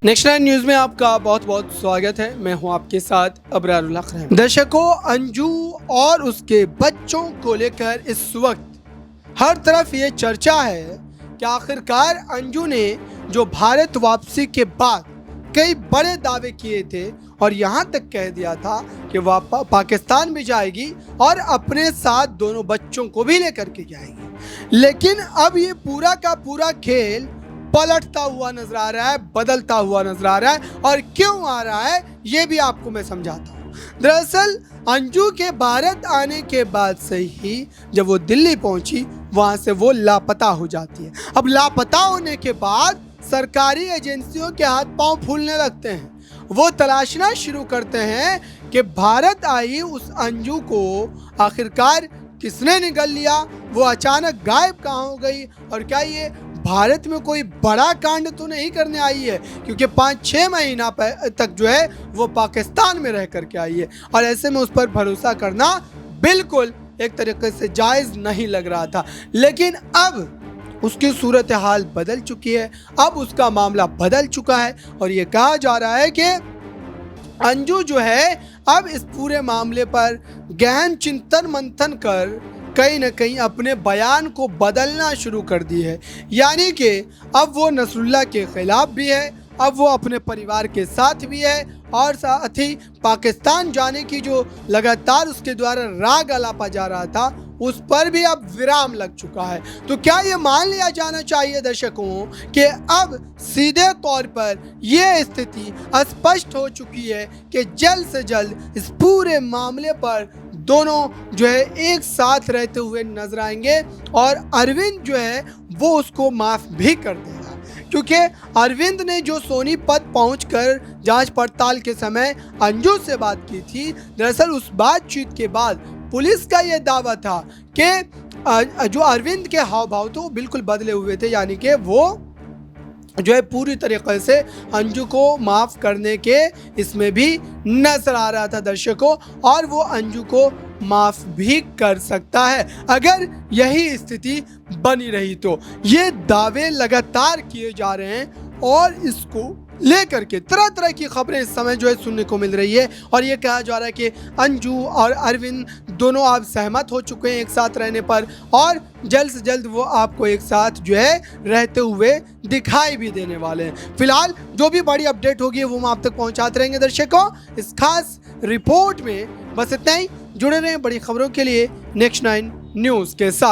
Next nine news में आपका बहुत बहुत स्वागत है। मैं हूं आपके साथ अबरारुल हक रहमान। दर्शकों, अंजू और उसके बच्चों को लेकर इस वक्त हर तरफ ये चर्चा है कि आखिरकार अंजू ने जो भारत वापसी के बाद कई बड़े दावे किए थे और यहाँ तक कह दिया था कि वह पाकिस्तान भी जाएगी और अपने साथ दोनों बच्चों को भी लेकर के जाएगी, लेकिन अब ये पूरा का पूरा खेल पलटता हुआ नजर आ रहा है, बदलता हुआ नजर आ रहा है। और क्यों आ रहा है ये भी आपको मैं समझाता हूँ। दरअसल अंजू के भारत आने के बाद से ही जब वो दिल्ली पहुंची, वहां से वो लापता हो जाती है। अब लापता होने के बाद सरकारी एजेंसियों के हाथ पांव फूलने लगते हैं। वो तलाशना शुरू करते हैं कि भारत आई उस अंजू को आखिरकार किसने निगल लिया, वो अचानक गायब कहाँ हो गई, और क्या ये भारत में कोई बड़ा कांड तो नहीं करने आई है, क्योंकि 5-6 महीना तक जो है वो पाकिस्तान में रह करके आई है। और ऐसे में उस पर भरोसा करना बिल्कुल एक तरीके से जायज़ नहीं लग रहा था। लेकिन अब उसकी सूरत हाल बदल चुकी है, अब उसका मामला बदल चुका है और ये कहा जा रहा है कि अंजू जो है अब इस पूरे मामले पर गहन चिंतन मंथन कर कहीं ना कहीं अपने बयान को बदलना शुरू कर दी है। यानी कि अब वो नसरुल्लाह के खिलाफ भी है, अब वो अपने परिवार के साथ भी है, और साथ ही पाकिस्तान जाने की जो लगातार उसके द्वारा राग अलापा जा रहा था उस पर भी अब विराम लग चुका है। तो क्या ये मान लिया जाना चाहिए दर्शकों कि अब सीधे तौर पर यह स्थिति स्पष्ट हो चुकी है कि जल्द से जल्द इस पूरे मामले पर दोनों जो है एक साथ रहते हुए नजर आएंगे और अरविंद जो है वो उसको माफ भी कर देगा, क्योंकि अरविंद ने जो सोनीपत पहुंचकर जांच पड़ताल के समय अंजू से बात की थी, दरअसल उस बातचीत के बाद पुलिस का यह दावा था कि जो अरविंद के हाव भाव थे वो बिल्कुल बदले हुए थे, यानी कि वो जो है पूरी तरीके से अंजू को माफ़ करने के इसमें भी नजर आ रहा था दर्शकों, और वो अंजू को माफ़ भी कर सकता है अगर यही स्थिति बनी रही। तो ये दावे लगातार किए जा रहे हैं और इसको लेकर के तरह तरह की खबरें इस समय जो है सुनने को मिल रही है, और ये कहा जा रहा है कि अंजू और अरविंद दोनों आप सहमत हो चुके हैं एक साथ रहने पर, और जल्द से जल्द वो आपको एक साथ जो है रहते हुए दिखाई भी देने वाले हैं। फिलहाल जो भी बड़ी अपडेट होगी वो हम आप तक पहुंचाते रहेंगे दर्शकों इस खास रिपोर्ट में। बस इतना ही, जुड़े रहें बड़ी खबरों के लिए नेक्स्ट 9 न्यूज़ के साथ।